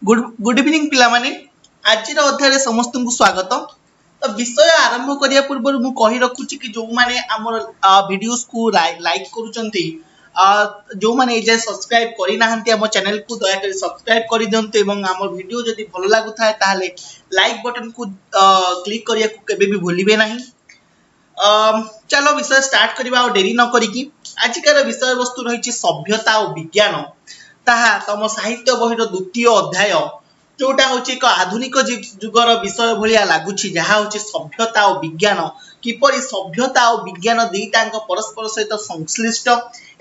Good evening पिलामाने आज अध्याय समस्त को स्वागत। तो विषय आरंभ करिया पूर्व मु कहि रखुची कि जो माने हमर वीडियोस को लाइक करूचंती जो माने ए सब्सक्राइब करि नाहंती हम चैनल को दया कर सब्सक्राइब करि दियंतु एवं हमर वीडियो जदि भलो लागु थाए ताहाले लाइक बटन को क्लिक करिया को केबे भी भूलिबे नाही। चलो विषय स्टार्ट करबा और देरी न करिकी आजिकार विषय वस्तु रही सभ्यता और विज्ञान ताहा तम साहित्य बहिर द्वितीय अध्याय जोटा हूँ एक आधुनिक जुगर विषय भाया लगुच जहाँ हूँ सभ्यता और विज्ञान किपरि सभ्यता और विज्ञान दुईटा परस्पर सहित संश्लिष्ट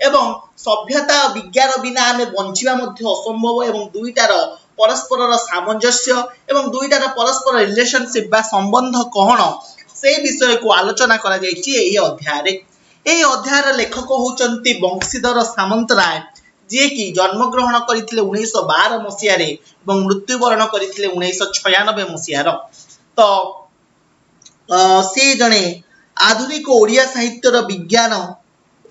एवं सभ्यता और विज्ञान बिना आम बंचा असंभव एवं दुईटार परस्पर सामंजस्य एवं दुईटार परस्पर रिलेशनशिप बा संबंध कौन से विषय को आलोचना करा अध्याय अध्यायर लेखक होउचंती बंशीधर सामंतराय जे कि जन्मग्रहण करथिले 1912 मसीह और मृत्युवरण करथिले 1996 मसीहार। तो से जने आधुनिक ओडिया साहित्यर विज्ञान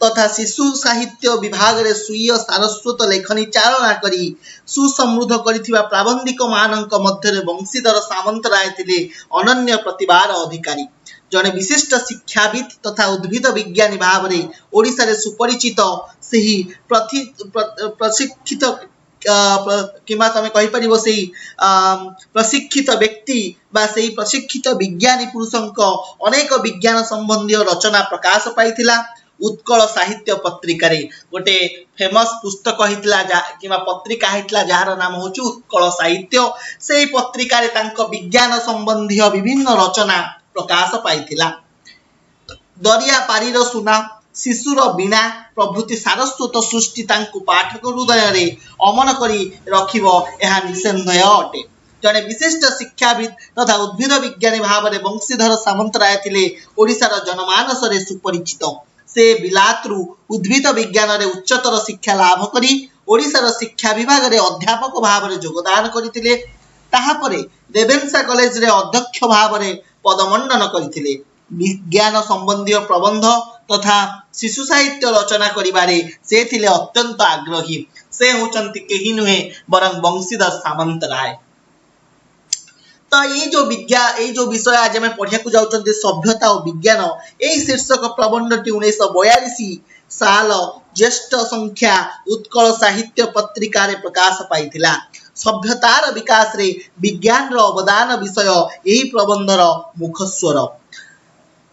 तथा शिशु साहित्य विभाग रे स्वीय सारस्वत लेखनी चालना करी सुसमृद्ध करिथिबा प्राबंधिक मानक मध्य बंशीधर सामंतराय थिले अनन्य प्रतिभार अधिकारी जने विशिष्ट शिक्षाविद तथा उद्भिद विज्ञानी भाव में ओडिशा रे सुपरिचित सही प्रशिक्षित किमा तमे कहि परिबो सही प्रशिक्षित व्यक्ति बा सही प्रशिक्षित विज्ञानी पुरुषंक अनेक विज्ञान संबंधी रचना प्रकाश पाइथिला। उत्कल साहित्य पत्रिका रे गोटे फेमस पुस्तक हितला किमा पत्रिका हितला जहार नाम होची उत्कल साहित्य से पत्रिका रे तांको विज्ञान संबंधी विभिन्न रचना प्रकाश पाइथिला। दरिया पारीर सुना शिशुर बीणा प्रभृति सारस्वत सृष्टि तांको पाठक हृदय रे अमन करी रखिबो एहा निसंदेह अटे। जने विशिष्ट शिक्षाविद तथा उद्भिद विज्ञानी भाव में बंशीधर सामंतराय थिले ओडिशार जनमानस रे सुपरिचित। से बिलात्रु उद्भिद विज्ञान रे उच्चतर शिक्षा लाभ करी ओडिशार शिक्षा विभाग रे अध्यापक भाव में योगदान करथिले। ताहापरे रेवेन्सा कॉलेज रे अध्यक्ष भाव में पदमंडन करथिले। विज्ञान संबंधी प्रबंध तथा शिशु साहित्य रचना करिबारे से थिले अत्यंत आग्रही। से होचंती केही नुहे बरं बंशीधर सामंतराय। तो ये जो विषय आज मैं पढ़िया को जाउचंती सभ्यता और विज्ञान यही शीर्षक प्रबंधटी 1942 साल ज्येष्ठ संख्या उत्कल साहित्य पत्रिका रे प्रकाश पाइथिला। सभ्यतार विकास रे विज्ञान रो अवदान विषय यही प्रबंधर मुखस्वर।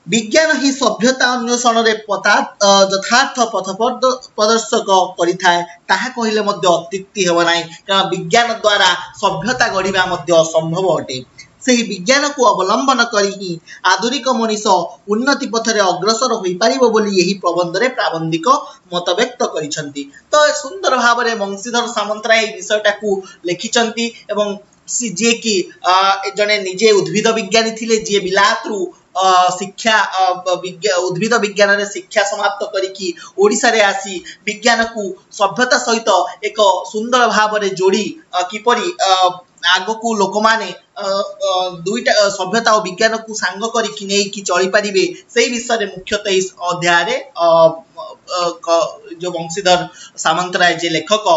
विज्ञान ही सभ्यता अन्वेषण रे यथार्थ पथ प्रदर्शक करिथाय ताहा कहिले मध्य अत्युक्ति हेब नाही कारण विज्ञान द्वारा सभ्यता गढ़िबा मध्य असंभव अटे। सही विज्ञान को अवलंबन करी आधुनिक मनीष उन्नति पथरे अग्रसर होई पारिबो बोली यही प्रबंध रे प्राबंधिक मत व्यक्त करिसंती। तो सुंदर भाव में बंशीधर सामंतराय विषयटा को लिखिसंती एवं जे कि जने निजे उद्भिद विज्ञानी थिले जे बिलात्रु शिक्षा उद्भिद विज्ञान रे शिक्षा समाप्त करिकी ओडिशा रे आसी विज्ञान को सभ्यता सहित एक सुंदर भाव में जोड़ी किपरि आग को लोक माने दुईटा सभ्यता और विज्ञान को सांग करिकी नै कि चली परिबे सेही विषय रे मुख्यतः इस अध्याय रे जो बंशीधर सामंतराय जे लेखक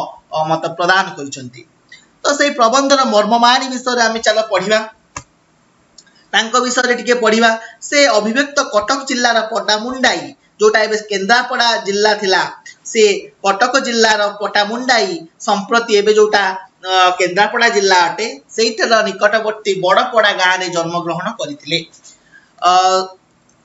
मत प्रदान करिसंती। तो सेही प्रबंधर मर्ममाणी विषय रे आमे चला पढिबा तांको विषय टिके पढ़िबा। से अभिव्यक्त कटक जिल्लार पटामुंडाई जोटा एबे केन्द्रापड़ा जिल्ला थिला से कटक जिल्लार पटामुंडाई संप्रति एबे जोटा केन्द्रापड़ा जिल्ला अटे सेइटर निकटवर्ती बड़पड़ा गाँव रे जन्मग्रहण करथिले।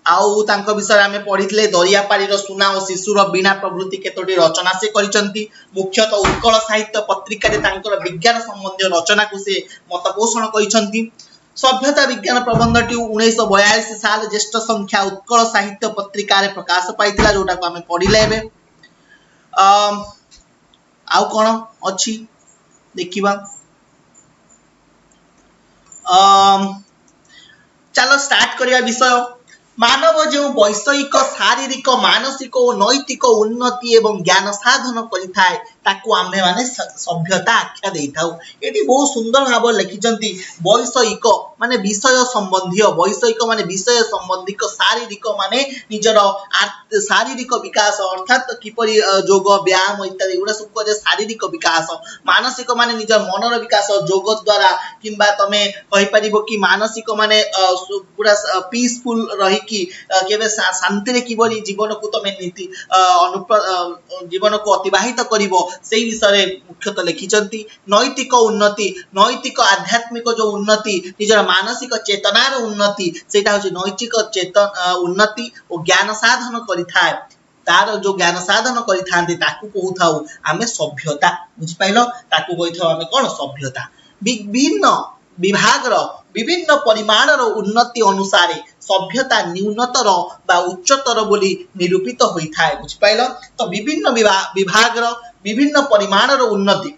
आउ तांको विषय आमे पढ़िथिले दरियापारीर सुना और शिशुर बीणा प्रभृति केतोटी रचना से करिसंती। मुख्यतः उत्कल साहित्य पत्रिका रे तांकर विज्ञान संबंधी रचना को से मतपोषण करिसंती। सभ्यता विज्ञान प्रबंधटी 1942 साल ज्येष्ठ संख्या उत्कल साहित्य पत्रिका रे प्रकाश पाइथिला जोटा को आमे पढ़िले एबे। आउ कोन अछि देखिबा। चलो स्टार्ट करिया विषय। मानव जो वैषयिक शारीरिक मानसिक और नैतिक उन्नति एवं ज्ञान साधन करिथाय ताकू आम्भे माने सभ्यता आख्या देइथाउ। एटी बहुत सुंदर भाव लिखिचंती वैषयिक माने विषय संबंधी वैषयिक माने विषय संबंधिक शारीरिक माने निजर शारीरिक विकास अर्थात किपरि योग व्यायाम इत्यादि गुड़ा सब कहे शारीरिक विकास मानसिक माने निजर मनर विकास योग द्वारा किंबा तमे कहि परिबो कि मानसिक माने पूरा पीसफुल रही कि केबे शांति रे किबरि जीवन को तमे नीति जीवन को अतिबाहित करिवो सेही विषय मुख्यतः लिखिचंती नैतिक उन्नति नैतिक आध्यात्मिक जो उन्नति निजर मानसिक चेतनार उन्नति सेटा होछि नैतिक चेतन उन्नति और ज्ञान साधन करिथाय तार जो ज्ञान साधन करिथांती ताकू कहूथाउ आमे सभ्यता बुझि पाइलो ताकू कहिथाउ आमे कोन सभ्यता विभिन्न विभागर विभिन्न परिमाणर उन्नति अनुसार सभ्यता न्यूनतर बा उच्चतर बोली निरूपित होइथाय बुझि पाइलो तो विभिन्न विभागर विभिन्न परिमाणर उन्नति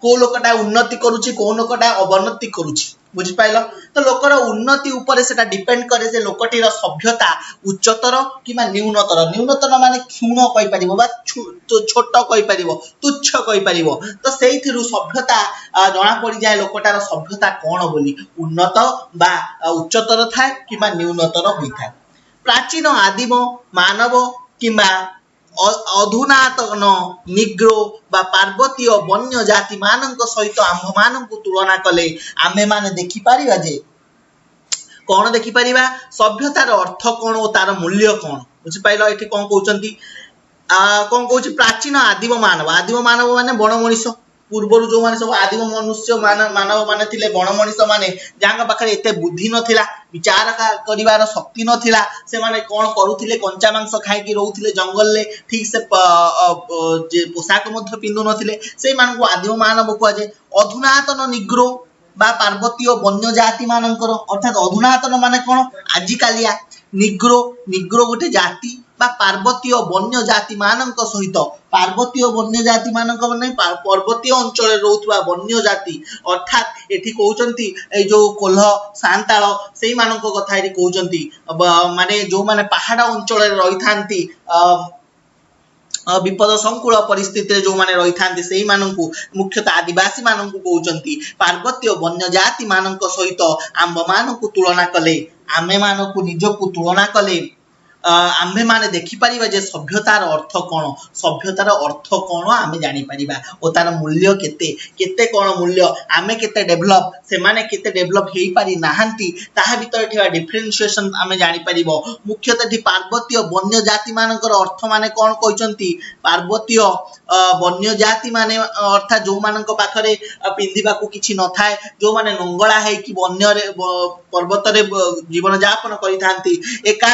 को लोकटा उन्नति करूची को लोकटा अवनति करूची बुझि पाइलो तो लोकर उन्नति ऊपर सेटा डिपेंड करे जे लोकटीर सभ्यता उच्चतर किमा न्यूनतर माने क्षुण कहि परिबो बा छोट कहि परिबो तुच्छ कहि परिबो तो सेइथिरु सभ्यता जणा पड़ी जाय लोकटार सभ्यता कोन बोली उन्नत बा उच्चतर थाय किमा न्यूनतर होई थाय प्राचीन आदिम मानव किमा अधुनातन निग्रो बा पार्वतीय वन्य जाति मानक सहित आम्भ मानक तुलना कले आमे माने देखि पारिबा जे कोन देखि पारिबा सभ्यतार अर्थ कोन ओ तार मूल्य कोन बुझि पाइलो एठी कोन कहउचंती कोन कहउची प्राचीन आदिम मानव माने बण मनिष पूर्वरु जो माने सब आदिम मनुष्य मानव माने थिले बण मनिष माने जांगा पाखरे एते बुद्धि नथिला विचार करिवार शक्ति नथिला से माने कोन करूथिले कंचा मांस खाइ कि रहउथिले जंगल ले ठीक से जे पोशाक मध्य पिंदु नथिले से मान को आदिम मानव को जे अधुनातन निग्रो बा पार्वतीय वन्य जाति मानकर अर्थात अधुनातन माने कोन आजि कालिया निग्रो गोटे जाति बा पार्वतीय वन्य जाति मानक सहित पार्वतीय वन्य जाति मानक माने पर्वतीय अंचल रहउतबा वन्य जाति अर्थात एठी कहउचंती ए जो कोल्ह सांताळ सेही मानक कथा एठी कहउचंती माने जो माने पहाड़ अंचल रे रहिथांती विपद संकुल परिस्थिति जो माने रहिथांती सेही मानकु मुख्यतः आदिवासी मानकु कहउचंती पार्वतीय वन्य जाति मानक सहित आम्भ मानकु तुलना कले आमे मानकु निजकु तुलना कले आम्भे माने देखि परिबा जे सभ्यतार अर्थ कोन आमे जानि परिबा ओ तार मूल्य केते कोन मूल्य आमे केते डेवलप से माने केते डेवलप हेई पारि नाहंती ताहा भीतर ठेवा डिफरेंशिएशन आमे जानि परिबो मुख्यतः पार्वतीय वन्य जाति मानकर अर्थ माने कोन कहिसंती पार्वतीय वन्य जाति माने अर्थात जो मानक पाखरे पिंदिबा को किछि न थाए जो माने नंगळा हे कि वन्य रे पर्वत रे जीवन यापन करिथांती एक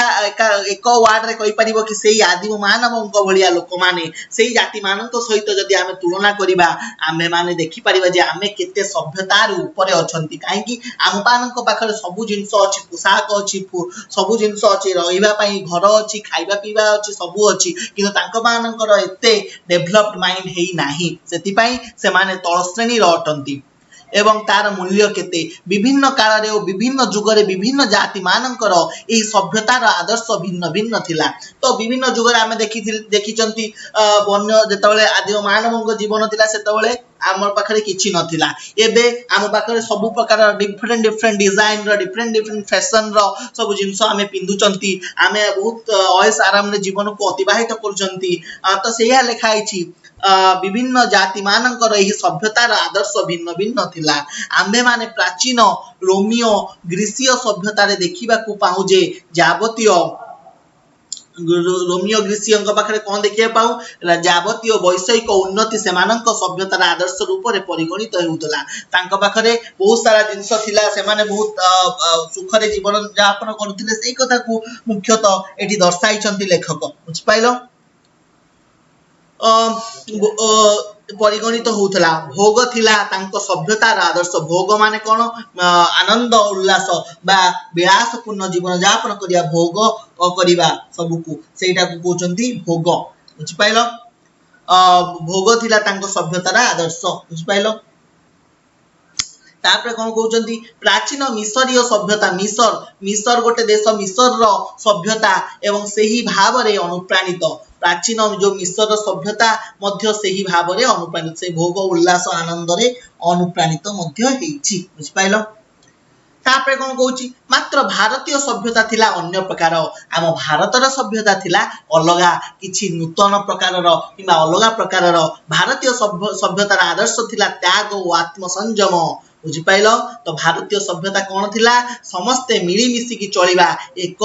वार्ड रे कहि परिबो कि सेही आदिम मानवक भलिया लोक माने सेही जाति मानक सहित जदि आमे तुलना करिबा आमे माने देखि परिबा जे आमे केते सभ्यतार ऊपर अछंती काहे कि आम पानक पाखरे सब जिंस अछि पोशाक अछि सब जिंस अछि रहिबा पई घर अछि खाइबा पीबा अछि सब अछि किंतु तांक मानकर एते डेवलप्ड माइंड हेई नाही सेति पई से माने तळ श्रेणी र अटंती एवं तार मूल्य केते विभिन्न काल रे विभिन्न जुग रे विभिन्न जाति मानकर एही सभ्यतार आदर्श भिन्न भिन्न थिला तो विभिन्न जुग रे आमे देखिचंती वन्य जेतबेले आदिम मानवक जीवन थिला सेतबेले आमर पाखरे किछि नथिला एबे आम पाखरे सब प्रकार डिफरेंट डिजाइन रो डिफरेंट फैशन रो सब जिंस आमे पिंदुचंती आमे बहुत ऐश आराम रे जीवन को अतिबाहित करचंती तो सेया लेखा आइछि विभिन्न जाति मानकर एही सभ्यतार आदर्श भिन्न भिन्न थिला आम्भे माने प्राचीन रोमियो ग्रीसीय सभ्यतार देखिबा को पाउ जे जावतीय रोमियो ग्रीसीयंक पाखरे कोन देखिया पाउ जावतीय वैषयिक उन्नति सेमानंक सभ्यतार आदर्श रूप रे परिगणित हेउतला तांक पाखरे बहुत सारा जिंस थिला से माने बहुत सुख रे जीवन यापन करूथिले सेही कथा को मुख्यतः एठी दर्शाई छंती लेखक बुझ पाइलो परिगणित होउथला भोग थिला तांको सभ्यतार आदर्श भोग माने कोन आनंद उल्लास बा विलासपूर्ण जीवन यापन करिया भोग करिवा सबकु सेटा को कहउचंती भोग बुझ पाइलो भोग थिला तांको सभ्यतार आदर्श बुझ पाइलो तापर कौन कहते प्राचीन मिसरीय सभ्यता मिसर मिसर गोटे देश मिसर सभ्यता एवं से ही भाव में अनुप्राणित प्राचीन जो मिसर सभ्यता मध्य से ही भाव में अनुप्राणित से भोग उल्लास आनंद रे अनुप्राणित बुझिपाइल तापर कौन कहूँ मात्र भारतीय सभ्यता थिला अन्य प्रकार आम भारतर सभ्यता थिला अलगा किछि नूतन प्रकार कि अलगा प्रकार भारतीय सभ्यतार आदर्श थिला त्याग और आत्मसंयम बुझिपाइल तो भारतीय सभ्यता कौन थिला समस्ते मिलिमिशिकी चलिबा एक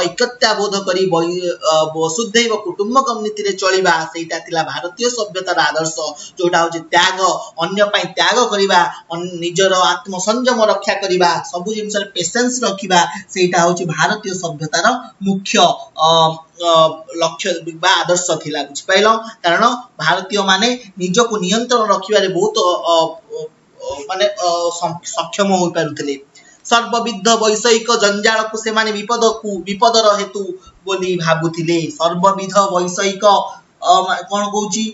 ऐक्यताबोध करी वसुधैव कुटुंबकम नीति रे चलिबा सेटा थिला भारतीय सभ्यतार आदर्श जोटा होचे त्याग अन्य पई त्याग करिबा निजर आत्मसंयम रक्षा करिबा सबु जिंस रे पेशेंस रखिबा सेटा होचे भारतीय सभ्यतार मुख्य लक्ष्य बा आदर्श थिला बुझिपाइल कारण भारतीय माने निजको नियंत्रण रखिबारे बहुत माने सक्षम हो पारुथिले सर्वविध वैषयिक जंजाल को से माने विपदर हेतु बोली भाबुथिले सर्वविध वैषयिक कोन कहउची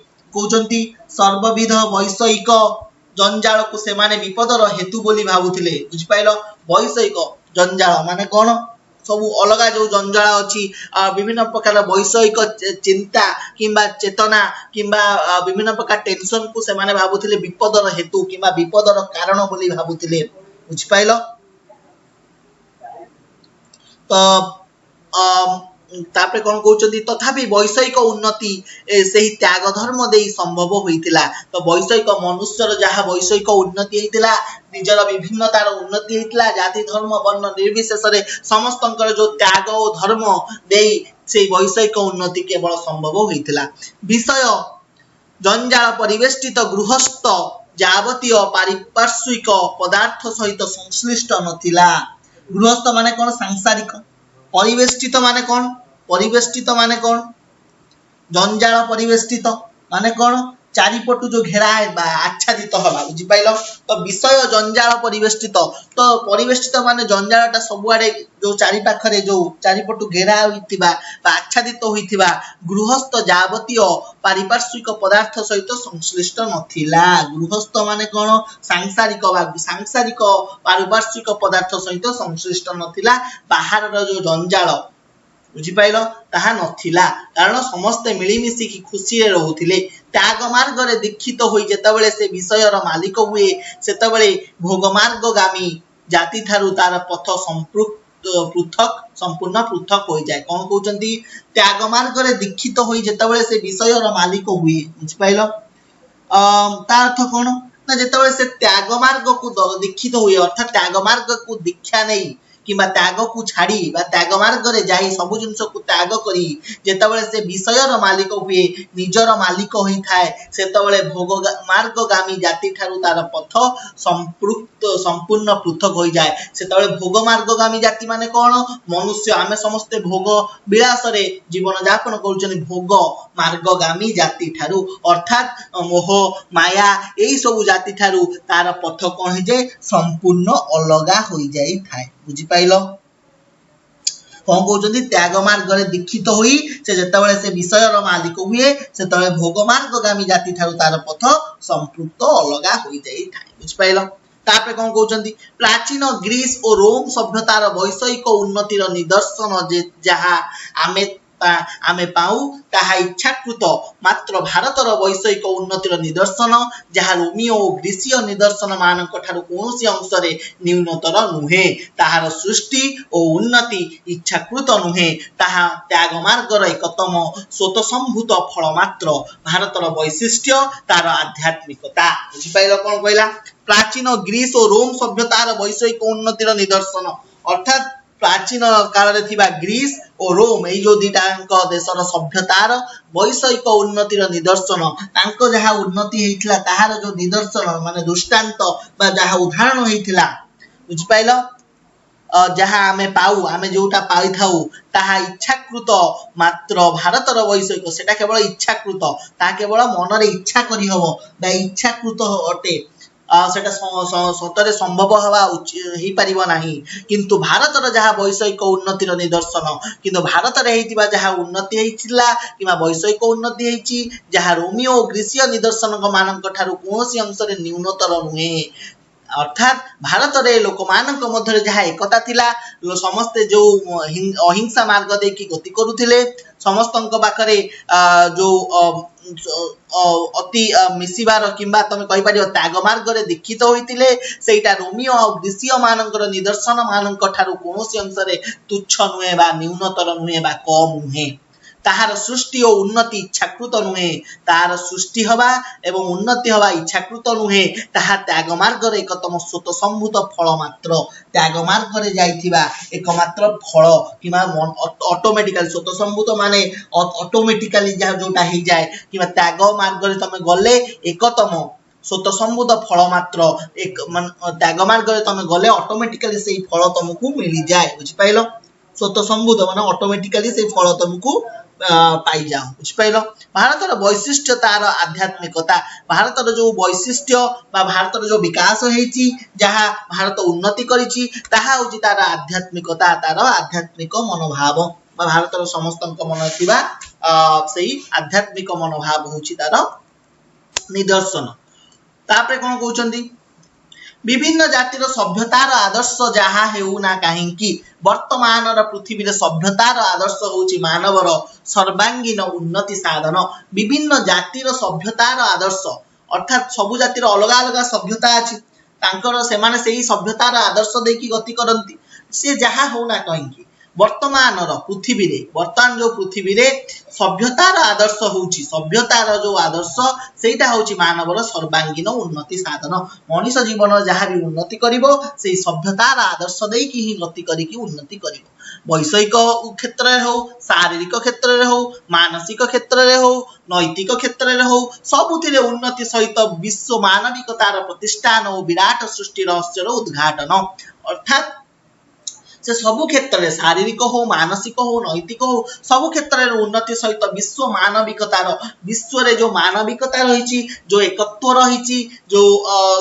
सर्वविध वैषयिक जंजाल को से माने विपदर हेतु बोली भाबुथिले बुझिपाइल वैषयिक जंजाल माने कोन सब अलग जो जंजाल अच्छी विभिन्न प्रकार वैषयिक चिंता किंबा चेतना किंबा विभिन्न प्रकार टेंशन को से माने भाबुथिले विपदर हेतु किंबा विपदर कारण बोली भाबुथिले बुझिपाइल तो तापरे कौन कहते तथापि वैषयिक उन्नति से ही त्याग धर्म दे संभव होइतिला तो वैषयिक मनुष्यर जहाँ वैषयिक उन्नति होइतिला निजर विभिन्नतार उन्नति होइतिला जाति धर्म वर्ण निर्विशेष रे समस्तंकर जो त्याग और धर्म दे से वैषयिक उन्नति केवल संभव होइतिला विषय जंजाल परिवेष्टित गृहस्थ जावतीय पारिपार्श्विक पदार्थ सहित संश्लिष्ट नथिला गृहस्थ माने कौन सांसारिक परिवेष्टित माने कौन जंजाल परिवेष्टित माने कौन चारिपटु जो घेरा आच्छादित हवा बुझिपाइल तो विषय जंजाल परिवेष्टित तो परिवेष्टित माने जंजालटा सबुआडे जो चारि पाखरे जो चारिपटु घेरा होइतिबा आच्छादित होइतिबा गृहस्थ जावतीय पारिपार्श्विक पदार्थ सहित संश्लिष्ट नथिला गृहस्थ माने कौन सांसारिक पारिपार्श्विक पदार्थ सहित संश्लिष्ट नथिला बाहर जो जंजाल बुझिपाइल ताहा नथिला कारण समस्ते मिलिमिशिकी खुशी रहुथिले त्याग मार्ग रे दीक्षित होई जेतबेले से विषयर मालिक हुए सेतबेले भोग मार्गगामी जाति थारु तार पथ पृथक संपूर्ण पृथक हो जाए कौन कहउचंती त्याग मार्ग रे दीक्षित होई जेतबेले से विषयर मालिक हुए बुझिपाइल ता अर्थ कौन ना जेतबेले से त्याग मार्ग को दीक्षित हुए अर्थात त्याग मार्ग को दीक्षा नहीं किंबा त्याग को छाड़ी बा त्याग मार्ग रे जाई सब जिंस को त्याग करी जेतबेले से विषयर मालिक हुए निजर मालिक होई थाए सेतबेले भोग मार्गगामी जाति ठारू तार पथ संपूर्ण पृथक हो जाए सेतबेले भोग मार्गगामी जाति माने कौन मनुष्य आमे समस्ते भोग विलास रे जीवन यापन करूछन भोग मार्गगामी जाति ठारू अर्थात मोह माया एई सब जाति ठारू तार पथ कोन हे जे संपूर्ण अलगा हो जाई थाए बुझिपाइल कौन कहते त्याग मार्ग रे दीक्षित होई से जेतबेले से विषयर मालिक हुए सेतबेले भोग मार्गगामी जाति ठारू तार पथ संपूर्ण अलगा हो जाई थाए बुझिपाइल तापर कौन कहते प्राचीन ग्रीस और रोम सभ्यतार वैषयिक उन्नतिर निदर्शन जहाँ आमे पाऊ ताहा इच्छाकृत मात्र भारतर वैषयिक उन्नतिर निदर्शन जहाँ रोमियो और ग्रीसीय निदर्शन मानक ठारू कोनोसी अंश रे न्यूनतर नुहे ताहार सृष्टि और उन्नति इच्छाकृत नुहे ताहा त्याग मार्गर एकतम स्वतःसंभूत फल मात्र भारतर वैशिष्ट्य तार आध्यात्मिकता बुझिपाइल कौन कहला प्राचीन ग्रीस और रोम सभ्यतार वैषयिक उन्नतिर निदर्शन अर्थात प्राचीन काल रे थिबा ग्रीस और रोम ए जो दिटांक देशर सभ्यतार वैषयिक उन्नतिर निदर्शन तांको जहा उन्नति हेइथिला ताहार जो निदर्शन माने दृष्टांत बा जहा उदाहरण हेइथिला बुझिपाइल जहा आमे पाऊ आमे जोटा पाई थाऊ ताहा इच्छाकृत मात्र भारतर वैषयिक सेटा केवल इच्छाकृत ता केवल मन रे इच्छा करी हबो बा इच्छाकृत अटे सेटा सतरे संभव हवा ही पारिबो नाही किंतु भारतर जहा वैषयिक उन्नतिर निदर्शन किंतु भारत रे हेतिबा जहा उन्नति हेइतिला किबा वैषयिक उन्नति हेइची जहा रोमियो ग्रीसीय निदर्शन मानक ठारू कोनोसी अंश रे न्यूनतर नुहे अर्थात भारत रे लोक मानक मध्य जहाँ एकता थिला समस्ते जो अहिंसा मार्ग देखि गति करुथिले समस्त पाखरे जो अति मिसिबार किंबा तुम कहि परियो त्याग मार्ग रे दीक्षित होइतिले सेटा रोमियो और ग्रीसियो मानकर निदर्शन मानक ठारू कोनोसी अंश रे तुच्छ नुहे बा न्यूनतर नुहे बा कम नुहे ताहार सृष्टि और उन्नति इच्छाकृत नुहे ताहार सृष्टि हवा एवं उन्नति हवा इच्छाकृत नुहे ताहा त्याग मार्ग रे एकतम स्वत संभूत फल मात्र त्याग मार्ग रे जाइथिबा एकमात्र फल किमा ऑटोमेटिकली स्वत संभूत माने ऑटोमेटिकली जोटा ही जाए किमा त्याग मार्ग रे तमे गले एकतम स्वत संभूत फल मात्र एक त्याग मार्ग रे तमे गले ऑटोमेटिकली सेही फल तुमको मिली जाए बुझि पाइलो स्वत संभूत माने ऑटोमेटिकली सेही फल तुमको पाई जाओ बुझिपाइल भारतर वैशिष्ट्य तार आध्यात्मिकता भारतर जो वैशिष्ट्य भारतर जो विकास होईची जहाँ भारत उन्नति करिची ताहा होची तार आध्यात्मिकता तार आध्यात्मिक मनोभाव भारतर समस्त मन थिबा सेही आध्यात्मिक मनोभाव होची तार निदर्शन तापरे कोन कहउचंदी विभिन्न जातिर सभ्यतार आदर्श जहाँ हेउ ना कहीं वर्तमान पृथ्वी सभ्यतार आदर्श होची मानवर सर्वांगीन उन्नति साधन विभिन्न जातिर सभ्यतार आदर्श अर्थात सबु जातिर अलग अलग सभ्यता अछि तांकर सेमाने सेही सभ्यतार आदर्श देकी गति करंती से जहाँ हो ना कहीं वर्तमान पृथ्वी रे वर्तमान जो पृथ्वी रे सभ्यतार आदर्श होची सभ्यतार जो आदर्श सेटा होची मानवर सर्वांगीन उन्नति साधन मनीष जीवन जहाँ भी उन्नति करिवो सेही सभ्यतार आदर्श देकी ही गति करिकी उन्नति करिवो वैषयिक क्षेत्र रे हो शारीरिक क्षेत्र रे हो मानसिक क्षेत्र रे हो नैतिक क्षेत्र रे हो सबुथिरे उन्नति सहित विश्व मानविकतार प्रतिष्ठान और विराट सृष्टि रहस्यर उद्घाटन अर्थात से सबु क्षेत्र रे शारीरिक हो मानसिक हो नैतिक हो सबु क्षेत्र रे उन्नति सहित विश्व मानविकतार विश्व रे जो मानविकता रहिची जो एकत्व रहिची जो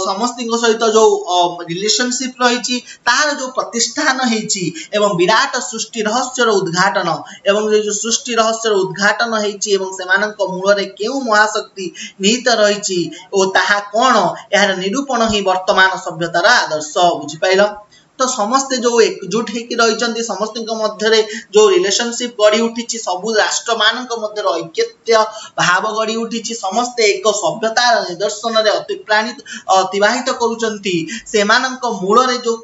समस्तिक सहित जो रिलेशनशिप रहिची तार जो प्रतिष्ठान हेची एवं विराट सृष्टि रहस्यर उद्घाटन एवं जो सृष्टि रहस्यर उद्घाटन हेची एवं सेमानक मूल रे केउ महाशक्ति निहित रहिची ओ ताहा कोन एहार निरूपण ही वर्तमान सभ्यतार आदर्श बुझि पाइलो तो समस्ते जो एकजुट होकर रही समस्त मध्य जो रिलेशनशिप गढ़ी उठी सबू राष्ट्र मान ऐक्यत्य भाव गढ़ी उठी समस्ते एक सभ्यतार निदर्शन में अतिबाहित करुँचे मूल जो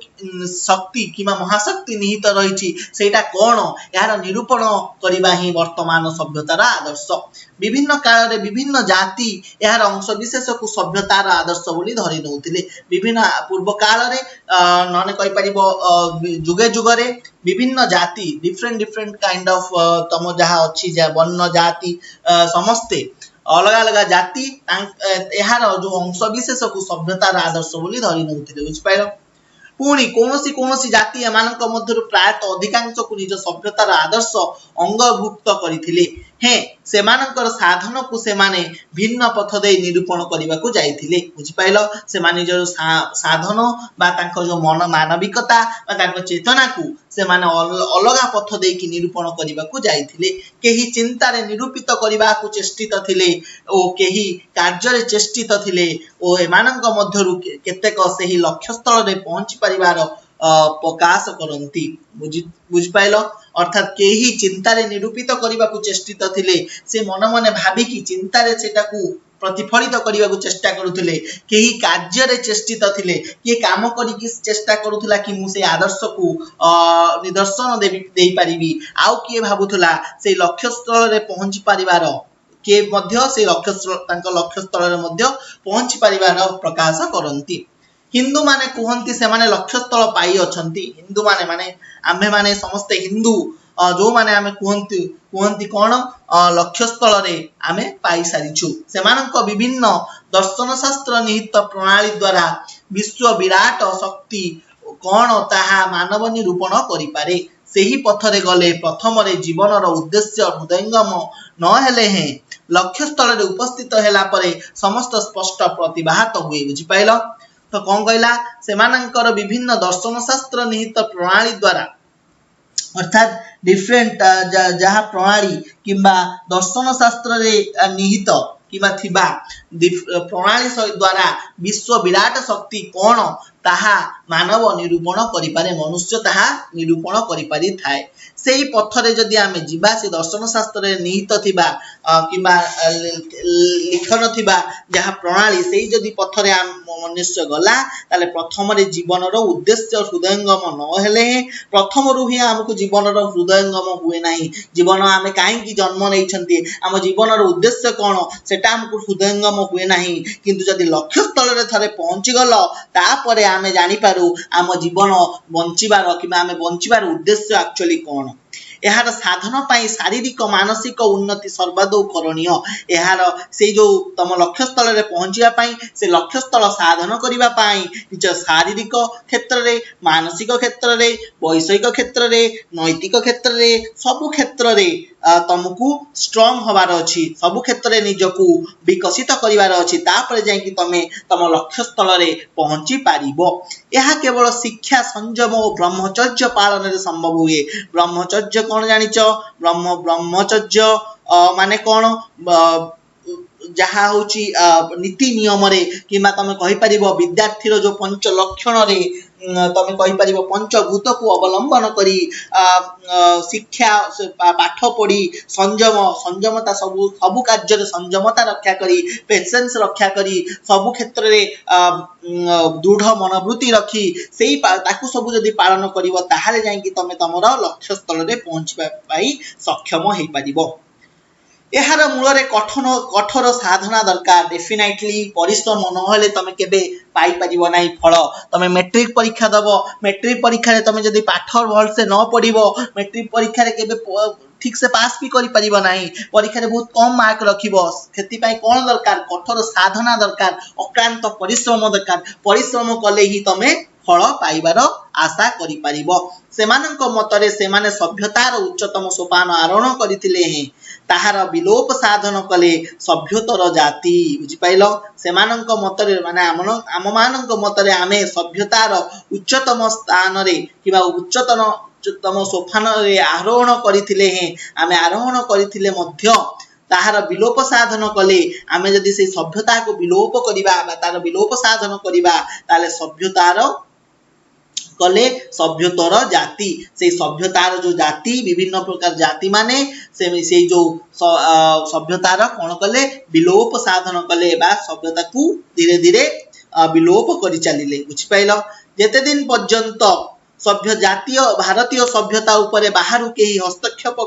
शक्ति कि महाशक्ति निहित रही कौन यार निरूपण करवा ही वर्तमान सभ्यतार आदर्श विभिन्न काल रे विभिन्न जाति यार अंश विशेष को सभ्यतार आदर्श बोली धरी नउथिले विभिन्न पूर्व काल रे नने कहि परिबो जुगे जुगरे विभिन्न जाति डिफरेंट काइंड ऑफ तम जहा अछि जे वर्ण जाति समस्ते अलग अलग जाति यार जो अंश विशेष को सभ्यतार आदर्श बोली धरी नउथिले बुझ पाइलो पुणी कौन जाति एमानक मध्यरु प्रायतः अधिकांश को निज सभ्यतार आदर्श अंगभुक्त करथिले हे सेमानकर साधन को सेमाने भिन्न पथ दे निरूपण करबा को जाइथिले बुझि पाइलो सेमाने जो साधन बा तांको जो मन मानविकता बा तांको चेतना को सेमाने अलगा पथ दे कि निरूपण करबा को जाइथिले केही चिंता रे निरूपित करबा को चेष्टित थिले ओ केही कार्य रे चेष्टित थिले ओ एमानक मध्यरु केतेक सेही लक्ष्य स्थल रे पहुंची परिवार प्रकाश करंती बुझि पाइलो अर्थात केही चिंता रे निरूपित करबा को चेष्टित थिले से मन मन भाबी कि चिंता रे सेटा को प्रतिफलित करबा को चेष्टा करुथिले केही कार्य रे चेष्टित थिले के काम करी कि चेष्टा करुथला कि मु से आदर्श को निदर्शन देई परिबी आउ के भाबुथला से लक्ष्य स्थल रे पहुंची परिवार के मध्य से लक्ष्य स्थल रे मध्य पहुंची परिवार प्रकाश करंती हिंदू माने कहती से माने लक्ष्य स्थल पाई अछंती हिंदू माने माने आमे माने समस्त हिंदू जो माने आमे कहती कौन लक्ष्य स्थल रे आमे पाई सारिछु सेमानक विभिन्न दर्शन शास्त्र निहित प्रणाली द्वारा विश्व विराट शक्ति कौन ताहा मानव निरूपण करि पारे सेही पथरे गले प्रथम रे जीवन रो उद्देश्य हृदयंगम न हेले हे लक्ष्य स्थल रे उपस्थित हेला परे समस्त स्पष्ट प्रतिभात हुए बुझि पाइलो तो कौन कहला सेमानंकर विभिन्न दर्शन शास्त्र निहित प्रणाली द्वारा अर्थात डिफरेंट जहाँ प्रणाली किंबा दर्शन शास्त्र रे निहित किंबा थिबा प्रणाली द्वारा विश्व विराट शक्ति कौन ତାହା ମାନବ ନିରୂପଣ କରିପାରେ, ମନୁଷ୍ୟ ତାହା ନିରୂପଣ କରିପାରିଥାଏ। ସେଇ ପଥରେ ଯଦି ଆମେ ଯିବା, ସେ ଦର୍ଶନ ଶାସ୍ତ୍ରରେ ନିହିତ ଥିବା କିମ୍ବା ଲିଖନ ଥିବା ଯାହା ପ୍ରଣାଳୀ, ସେଇ ଯଦି ପଥରେ ମନୁଷ୍ୟ ଗଲା, ତାହେଲେ ପ୍ରଥମରେ ଜୀବନର ଉଦ୍ଦେଶ୍ୟ ହୃଦୟଙ୍ଗମ ନହେଲେ ପ୍ରଥମରୁ ହିଁ ଆମକୁ ଜୀବନର ହୃଦୟଙ୍ଗମ ହୁଏ ନାହିଁ। ଜୀବନ ଆମେ କାହିଁକି ଜନ୍ମ ନେଇଛନ୍ତି, ଆମ ଜୀବନର ଉଦ୍ଦେଶ୍ୟ କ'ଣ, ସେଟା ଆମକୁ ହୃଦୟଙ୍ଗମ ହୁଏ ନାହିଁ। କିନ୍ତୁ ଯଦି ଲକ୍ଷ୍ୟସ୍ଥଳରେ ଥରେ ପହଞ୍ଚିଗଲ, ତାପରେ ଆମେ ଜାଣିପାରୁ ଆମ ଜୀବନ ବଞ୍ଚିବାର କିମ୍ବା ଆମେ ବଞ୍ଚିବାର ଉଦ୍ଦେଶ୍ୟ ଆକ୍ଚୁଆଲି କ'ଣ। ଏହାର ସାଧନ ପାଇଁ ଶାରୀରିକ ମାନସିକ ଉନ୍ନତି ସର୍ବାଦୌ କରଣୀୟ। ଏହାର ସେଇ ଯେଉଁ ତମ ଲକ୍ଷ୍ୟସ୍ଥଳରେ ପହଞ୍ଚିବା ପାଇଁ, ସେ ଲକ୍ଷ୍ୟସ୍ଥଳ ସାଧନ କରିବା ପାଇଁ ନିଜ ଶାରୀରିକ କ୍ଷେତ୍ରରେ, ମାନସିକ କ୍ଷେତ୍ରରେ, ବୈଷୟିକ କ୍ଷେତ୍ରରେ, ନୈତିକ କ୍ଷେତ୍ରରେ, ସବୁ କ୍ଷେତ୍ରରେ ତମକୁ ଷ୍ଟ୍ରଙ୍ଗ ହବାର ଅଛି, ସବୁ କ୍ଷେତ୍ରରେ ନିଜକୁ ବିକଶିତ କରିବାର ଅଛି। ତାପରେ ଯାଇକି ତମେ ତମ ଲକ୍ଷ୍ୟସ୍ଥଳରେ ପହଞ୍ଚି ପାରିବ। ଏହା କେବଳ ଶିକ୍ଷା, ସଂଯମ ଓ ବ୍ରହ୍ମଚର୍ଯ୍ୟ ପାଳନରେ ସମ୍ଭବ ହୁଏ। ବ୍ରହ୍ମଚର୍ଯ୍ୟ କ'ଣ ଜାଣିଛ? ବ୍ରହ୍ମଚର୍ଯ୍ୟ ମାନେ କ'ଣ? ଯାହା ହେଉଛି ନୀତି ନିୟମରେ, କିମ୍ବା ତମେ କହିପାରିବ ବିଦ୍ୟାର୍ଥୀର ଯେଉଁ ପଞ୍ଚ ଲକ୍ଷଣରେ ତମେ କହିପାରିବ ପଞ୍ଚଭୂତକୁ ଅବଲମ୍ବନ କରି ଶିକ୍ଷା ପାଠ ପଢ଼ି ସଂଯମତା ସବୁ କାର୍ଯ୍ୟରେ ସଂଯମତା ରକ୍ଷା କରି, ପେସେନ୍ସ ରକ୍ଷା କରି, ସବୁ କ୍ଷେତ୍ରରେ ଦୃଢ଼ ମନୋବୃତ୍ତି ରଖି ସେଇ ତାକୁ ସବୁ ଯଦି ପାଳନ କରିବ, ତାହେଲେ ଯାଇକି ତମେ ତମର ଲକ୍ଷ୍ୟସ୍ଥଳରେ ପହଞ୍ଚିବା ପାଇଁ ସକ୍ଷମ ହେଇପାରିବ। ଏହାର ମୂଳରେ କଠୋର ସାଧନା ଦରକାର। ଡେଫିନାଇଟଲି ପରିଶ୍ରମ ନହେଲେ ତମେ କେବେ ପାଇପାରିବ ନାହିଁ ଫଳ। ତମେ ମେଟ୍ରିକ ପରୀକ୍ଷା ଦେବ, ମେଟ୍ରିକ ପରୀକ୍ଷାରେ ତମେ ଯଦି ପାଠ ଭଲସେ ନ ପଢ଼ିବ, ମେଟ୍ରିକ ପରୀକ୍ଷାରେ କେବେ ଠିକ ସେ ପାସ୍ ବି କରିପାରିବ ନାହିଁ। ପରୀକ୍ଷାରେ ବହୁତ କମ ମାର୍କ ରଖିବ। ସେଥିପାଇଁ କ'ଣ ଦରକାର? କଠୋର ସାଧନା ଦରକାର, ଅକ୍ଳାନ୍ତ ପରିଶ୍ରମ ଦରକାର। ପରିଶ୍ରମ କଲେ ହିଁ ତମେ ଫଳ ପାଇବାର ଆଶା କରିପାରିବ। ସେମାନଙ୍କ ମତରେ ସେମାନେ ସଭ୍ୟତାର ଉଚ୍ଚତମ ସୋପାନ ଆରୋହଣ କରିଥିଲେ ହେଁ ତାହାର ବିଲୋପ ସାଧନ କଲେ ସଭ୍ୟତର ଜାତି। ବୁଝିପାରିଲ? ସେମାନଙ୍କ ମତରେ ମାନେ ଆମମାନଙ୍କ ମତରେ ଆମେ ସଭ୍ୟତାର ଉଚ୍ଚତମ ସ୍ଥାନରେ କିମ୍ବା ଉଚ୍ଚତମ ସୋପାନରେ ଆରୋହଣ କରିଥିଲେ ହେଁ, ଆମେ ଆରୋହଣ କରିଥିଲେ ମଧ୍ୟ ତାହାର ବିଲୋପ ସାଧନ କଲେ, ଆମେ ଯଦି ସେଇ ସଭ୍ୟତାକୁ ବିଲୋପ କରିବା ବା ତାର ବିଲୋପ ସାଧନ କରିବା, ତାହେଲେ ସଭ୍ୟତର ଜାତି, ସେଇ ସଭ୍ୟତାର ଯୋଉ ଜାତି, ବିଭିନ୍ନ ପ୍ରକାର ଜାତି ମାନେ ସେଇ ଯୋଉ ସଭ୍ୟତାର କ'ଣ କଲେ? ବିଲୋପ ସାଧନ କଲେ ବା ସଭ୍ୟତାକୁ ଧୀରେ ଧୀରେ ବିଲୋପ କରି ଚାଲିଲେ। ବୁଝିପାରିଲ? ଯେତେ ଦିନ ପର୍ଯ୍ୟନ୍ତ ଭାରତୀୟ ସଭ୍ୟତା ଉପରେ ବାହାରୁ କେହି ହସ୍ତକ୍ଷେପ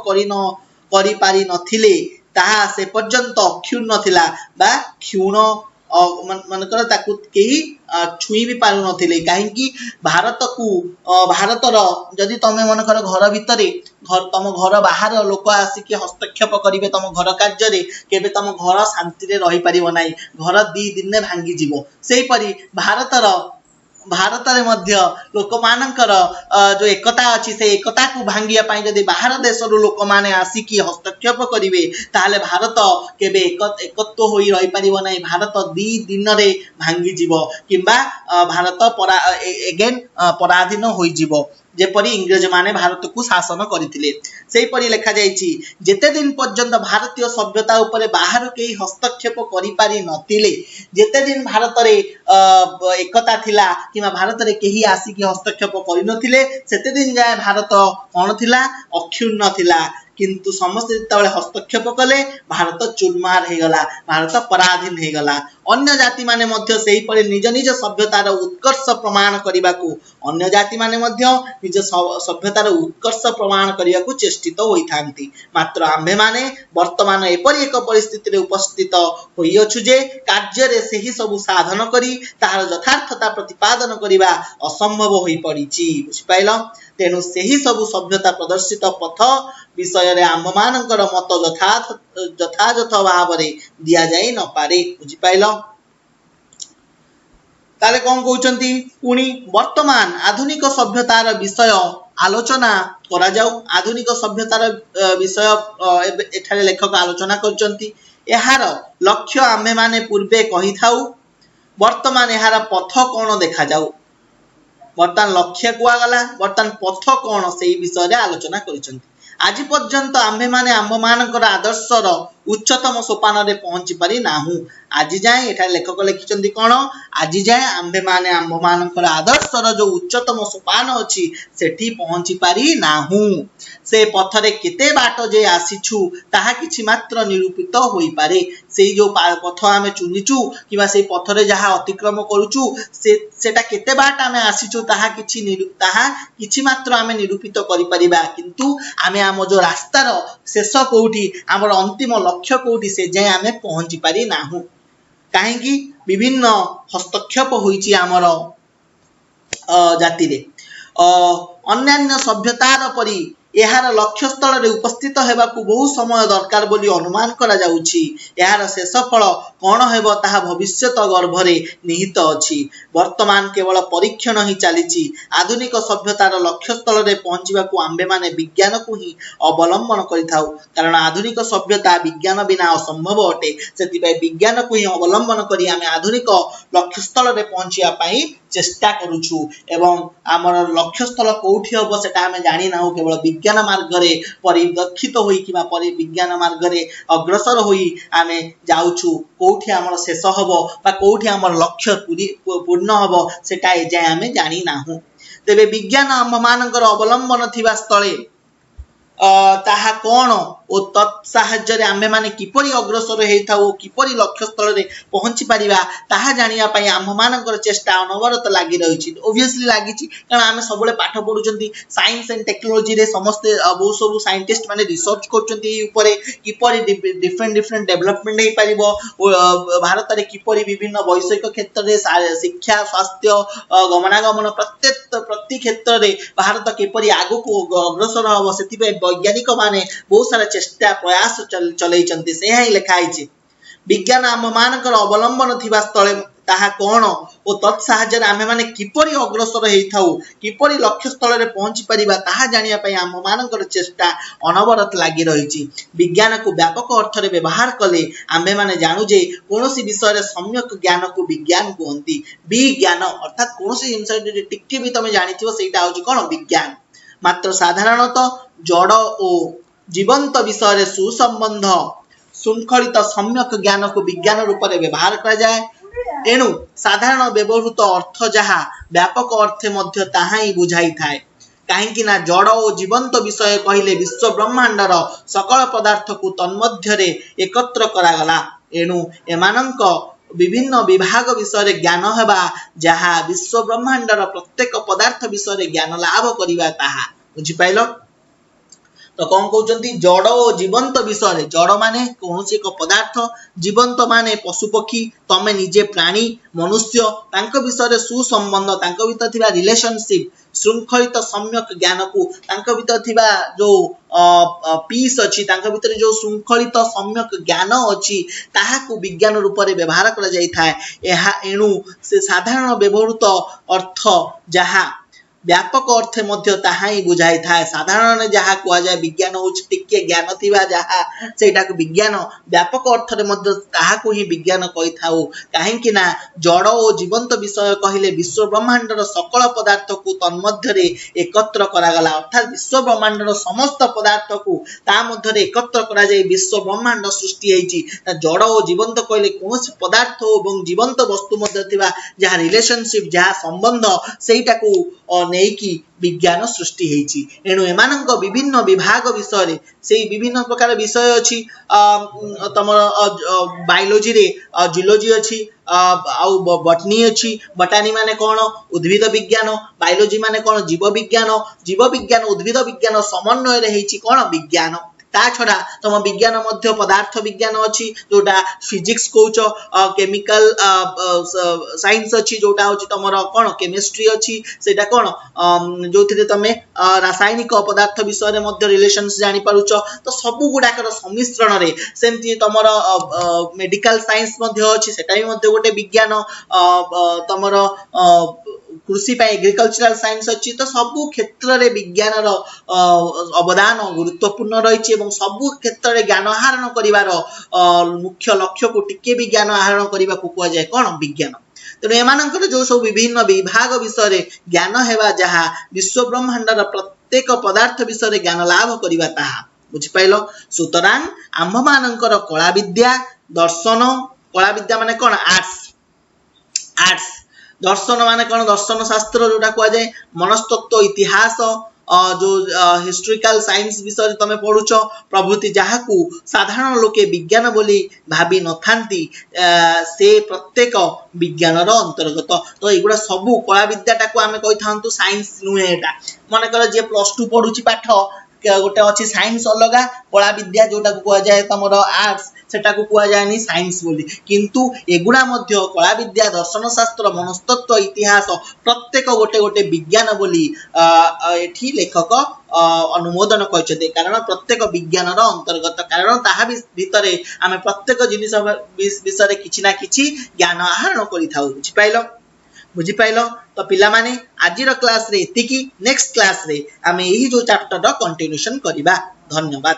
କରିପାରି ନଥିଲେ, ତାହା ସେ ପର୍ଯ୍ୟନ୍ତ ଅକ୍ଷୁଣ୍ଣ ଥିଲା ବା କ୍ଷୁଣ୍ଣ ମନେକର ତାକୁ କେହି ଛୁଇଁ ବି ପାରୁନଥିଲେ। କାହିଁକି? ଭାରତର ଯଦି ତମେ ମନେକର ଘର ଭିତରେ, ତମ ଘର ବାହାର ଲୋକ ଆସିକି ହସ୍ତକ୍ଷେପ କରିବେ ତମ ଘର କାର୍ଯ୍ୟରେ, କେବେ ତମ ଘର ଶାନ୍ତିରେ ରହିପାରିବ ନାହିଁ। ଘର 2 ଦିନରେ ଭାଙ୍ଗିଯିବ। ସେହିପରି ଭାରତରେ ମଧ୍ୟ ଲୋକମାନଙ୍କର ଯୋଉ ଏକତା ଅଛି, ସେ ଏକତାକୁ ଭାଙ୍ଗିବା ପାଇଁ ଯଦି ବାହାର ଦେଶରୁ ଲୋକମାନେ ଆସିକି ହସ୍ତକ୍ଷେପ କରିବେ, ତାହେଲେ ଭାରତ କେବେ ଏକତ୍ୱ ହୋଇ ରହିପାରିବ ନାହିଁ। ଭାରତ 2 ଦିନରେ ଭାଙ୍ଗିଯିବ କିମ୍ବା ଭାରତ ପରାଧୀନ ହୋଇଯିବ, ଯେପରି ଇଂରେଜମାନେ ଭାରତକୁ ଶାସନ କରିଥିଲେ। ସେହିପରି ଲେଖାଯାଇଛି, ଯେତେ ଦିନ ପର୍ଯ୍ୟନ୍ତ ଭାରତୀୟ ସଭ୍ୟତା ଉପରେ ବାହାରୁ କେହି ହସ୍ତକ୍ଷେପ କରିପାରି ନଥିଲେ, ଯେତେ ଦିନ ଭାରତରେ ଏକତା ଥିଲା କିମ୍ବା ଭାରତରେ କେହି ଆସିକି ହସ୍ତକ୍ଷେପ କରିନଥିଲେ, ସେତେ ଦିନ ଯାଏ ଭାରତ କ'ଣ ଥିଲା? ଅକ୍ଷୁଣ୍ଣ ଥିଲା। କିନ୍ତୁ ସମସ୍ତେ ଯେତେବେଳେ ହସ୍ତକ୍ଷେପ କଲେ, ଭାରତ ଚୁରମାର ହେଇଗଲା, ଭାରତ ପରାଧୀନ ହେଇଗଲା। ଅନ୍ୟ ଜାତିମାନେ ମଧ୍ୟ ସେହିପରି ନିଜ ନିଜ ସଭ୍ୟତାର ଉତ୍କର୍ଷ ପ୍ରମାଣ କରିବାକୁ ଚେଷ୍ଟିତ ହୋଇଥାନ୍ତି। ମାତ୍ର ଆମ୍ଭେମାନେ ବର୍ତ୍ତମାନ ଏପରି ଏକ ପରିସ୍ଥିତିରେ ଉପସ୍ଥିତ ହୋଇଅଛୁ ଯେ କାର୍ଯ୍ୟରେ ସେହି ସବୁ ସାଧନ କରି ତାହାର ଯଥାର୍ଥତା ପ୍ରତିପାଦନ କରିବା ଅସମ୍ଭବ ହୋଇପଡ଼ିଛି। ବୁଝିପାରିଲ? ତେଣୁ ସେହି ସବୁ ସଭ୍ୟତା ପ୍ରଦର୍ଶିତ ପଥ ବିଷୟରେ ଆମ୍ଭମାନଙ୍କର ମତ ଯଥାଯଥ ଭାବରେ ଦିଆଯାଇ ନପାରେ। ବୁଝିପାରିଲ? ତାହେଲେ କ'ଣ କହୁଛନ୍ତି? ପୁଣି ବର୍ତ୍ତମାନ ଆଧୁନିକ ସଭ୍ୟତାର ବିଷୟ ଆଲୋଚନା କରାଯାଉ। ଆଧୁନିକ ସଭ୍ୟତାର ବିଷୟ ଏଠାରେ ଲେଖକ ଆଲୋଚନା କରୁଛନ୍ତି। ଏହାର ଲକ୍ଷ୍ୟ ଆମ୍ଭେମାନେ ପୂର୍ବେ କହିଥାଉ, ବର୍ତ୍ତମାନ ଏହାର ପଥ କ'ଣ ଦେଖାଯାଉ। ବର୍ତ୍ତମାନ ଲକ୍ଷ୍ୟ କୁହାଗଲା, ବର୍ତ୍ତମାନ ପଥ କ'ଣ ସେଇ ବିଷୟରେ ଆଲୋଚନା କରିଛନ୍ତି। ଆଜି ପର୍ଯ୍ୟନ୍ତ ଆମ୍ଭେମାନେ ଆମ୍ଭମାନଙ୍କର ଆଦର୍ଶର उच्चतम सोपान रे पहुंची पारि नाहु। आज जाए एठार लेखक लिखिचंदी कोन आज जाए आम्भे माने आम्भ मानकर आदर्शर जो उच्चतम सोपान अछि सेठी पहुंची पारि नाहु। से पथरे केते बाट जे आसीछु ताहा किछि मात्र निरूपित होई पारे। सेई जो पथ आमे चुनिचु किबा सेई पथरे जहा अतिक्रम करूचु सेटा केते बाट आमे आसीछु ताहा किछि मात्र आमे निरूपित करि परिबा, किंतु आमे आम जो रास्तार शेष कोउठी हमर अंतिम लक्ष्य कोउठी से जे आमे पहुंची पारि नाहु। काहेकि विभिन्न हस्तक्षेप होईची आमर जाति रे अन्यान्य सभ्यतार परि यार लक्ष्य स्थल रे उपस्थित हेबाकू बहु समय दरकार बोली अनुमान करा जाउछि। यार शेष फल कौन हेबो ताहा भविष्यत गर्भरे निहित अछि। वर्तमान केवल परीक्षण ही चलीछि। आधुनिक सभ्यतार लक्ष्य स्थल रे पहुंचीबाकू आम्बे माने विज्ञान को ही अवलंबन करिथाउ, कारण आधुनिक सभ्यता विज्ञान बिना असंभव अटे। सेतिबाई विज्ञान को ही अवलंबन करी आमे आधुनिक लक्ष्य स्थल रे पहुंचिया पई चेष्टा करूछु एवं आमर लक्ष्य स्थल कोठी हबो सेटा आमे जानि नाहु। केवल विज्ञान मार्ग रे परिदक्षित होई किबा विज्ञान मार्ग रे अग्रसर होई आमे जाउछु। कोठी आमर शेष हबो बा कोठी आमर लक्ष्य पूर्ण हबो सेटा ए जाय आमे जानि नाहु। तेबे विज्ञान आम मानकर अवलंबन थिबा स्थले ताहा कोन ओ तत्साहाଯ୍ୟରେ आम्भे माने किपरि अग्रसर हेइथाउ किपरि लक्ष्य स्थल रे पहुंची परिबा ताहा जानिया पई आम्भ मानकर चेष्टा अनवरत लागि रहिछि। ऑब्वियसली लागिछि कारण आमे सबले पाठ पढुचंती साइंस एंड टेक्नोलॉजी रे समस्त बहु सब साइंटिस्ट माने रिसर्च करचंती ए ऊपर किपरि डिफरेंट डेवलपमेंट हे परिबो, भारत रे किपरि विभिन्न वैषयिक क्षेत्र रे शिक्षा स्वास्थ्य गमनागमन प्रति क्षेत्र रे भारत किपरि आगु को अग्रसर हबो सेति पे वैज्ञानिक माने बहुत सारा चेष्टा प्रयास चलैचंती। से ही लिखा है विज्ञान आम मानकर अवलंबन थिबा स्थले ताहा कोन ओ तत्साहाଯ୍ୟରେ आमे माने किपरि अग्रसर हेइथाउ किपरि लक्ष्य स्थल रे पहुंची परिबा ताहा जानिया पई आम मानकर चेष्टा अनवरत लागि रहिछि। विज्ञान को व्यापक अर्थ रे व्यवहार कले आमे माने जानु जे कोनोसी विषय रे सम्यक ज्ञान को विज्ञान कहंती। विज्ञान अर्थात कोनोसी जिंस रे टिक्के भी तमे जानिथिबो सेटा होछि कोन विज्ञान। मात्र साधारणतः जड़ ओ जीवंत विषय सुसंबंध शृंखलित सम्यक ज्ञान को विज्ञान रूप में व्यवहार करा जाए। एणु साधारण व्यवहृत अर्थ जहा व्यापक अर्थे मध्य ताहा ही बुझाई थाए। काहेकि ना जड़ और जीवंत विषय कहले विश्व ब्रह्मांडर सकल पदार्थ को तन्मध्य रे एकत्र करागला। एणु एमानंक विभिन्न विभाग विषय ज्ञान हेबा जहा विश्व ब्रह्मांडर प्रत्येक पदार्थ विषय ज्ञान लाभ करिबा ताहा बुझि पाइलो। तो कौन कहते जड़ और जीवंत विषय जड़ माने कौन एक पदार्थ जीवंत माने पशु पक्षी तमे निजे प्राणी मनुष्य तांक विषय सुसंबंध तांक भीतर थिबा रिलेशनशिप शृंखलित सम्यक ज्ञान को तांक भीतर थिबा जो पीस अछि तांक भीतर जो शृंखलित सम्यक ज्ञान अछि ताहा को विज्ञान रूप में व्यवहार करा जाय थाए। एहा एणु से साधारण व्यवहृत अर्थ जहा व्यापक अर्थे मध्य ताहा ही बुझाई थाए। साधारण जहा कुआ जाय विज्ञान होछि टिके ज्ञान थिबा जहा सेटा को विज्ञान व्यापक अर्थ रे मध्य ताहा को ही विज्ञान कहि थाउ। काहेकि ना जड़ और जीवंत विषय कहले विश्व ब्रह्मांडर सकल पदार्थ को तन्मध्य रे एकत्र करागला। अर्थात विश्व ब्रह्मांडर समस्त पदार्थ को ता मध्य रे एकत्र करा जाय विश्व ब्रह्मांड सृष्टि हेछि। जड़ और जीवंत कहले कोनोसी पदार्थ एवं जीवंत वस्तु मध्य थिबा जहा रिलेशनशिप जहा संबंध सेटा को नेकी विज्ञान सृष्टि हेछि। एणु एमानंक विभिन्न विभाग विषय से विभिन्न प्रकार विषय अछि। तमर बायोलॉजी रे जूलॉजी अछि आउ बॉटनी अछि। बॉटनी माने कोन उद्भिद विज्ञान, बायोलॉजी माने कोन जीव विज्ञान उद्भिद विज्ञान समन्वय रे हेछि कोन विज्ञान। ता छड़ा तम विज्ञान मध्य पदार्थ विज्ञान अछि जोटा फिजिक्स कोच केमिकल साइंस अछि जोटा होछि तमर कोन केमिस्ट्री अछि सेटा कोन जोथिरे तमे रासायनिक पदार्थ विषय रे मध्य रिलेशंस जानि पारुछ। तो सबु गुडाकर सम्मिश्रण रे सेमति तमर मेडिकल साइंस मध्य अछि सेटा भी मध्य गोटे विज्ञान तमर कृषि पे एग्रीकल्चरल साइंस अछि। तो सबु क्षेत्र रे विज्ञान रो अवदान गुरुत्वपूर्ण रहिछि एवं सबु क्षेत्र रे ज्ञान आहरण करिवार मुख्य लक्ष्य को टिके भी ज्ञान आहरण करिबा को कुआ जाय कोन विज्ञान। तेणु एमानंकर जो सब विभिन्न विभाग विषय ज्ञान हेबा जहा विश्व ब्रह्मांडर प्रत्येक पदार्थ विषय ज्ञान लाभ करिबा ताहा बुझिपाइल सुतरां आम्भ मानकर कला विद्या दर्शन कला विद्या माने कौन आर्ट्स दर्शन माने कौन दर्शन शास्त्र जोटा कह जाए मनस्तत्व इतिहास जो हिस्टोरिकल साइंस विषय तुम पढ़ुच प्रभृति जहाँ को साधारण लोके विज्ञान बोली भावी न थांती से प्रत्येक विज्ञान अंतर्गत तो युवा सबू कला विद्याटा को आम कही था साइंस नुहे मन कर जी +2 पढ़ुची पाठ गोटे अच्छी साइंस अलग कला विद्या जोटा कह जाए तुम आर्ट्स सेटा को कह जाए साइंस बोली किंतु एगुड़ा मध्य कला विद्या दर्शन शास्त्र मनस्तत्व इतिहास प्रत्येक गोटे गोटे विज्ञान बोली एठी लेखक अनुमोदन कहते कारण प्रत्येक विज्ञान अंतर्गत कारण ताहा भितर आम प्रत्येक जिनिस विषय किछि ना किछि ज्ञान आहरण करि बुझिपाइल तो पिला माने आजिर क्लास रे एतिकी नेक्स्ट क्लास रे आमे एही जो चैप्टर रो कंटिन्यूएशन करिबा धन्यवाद।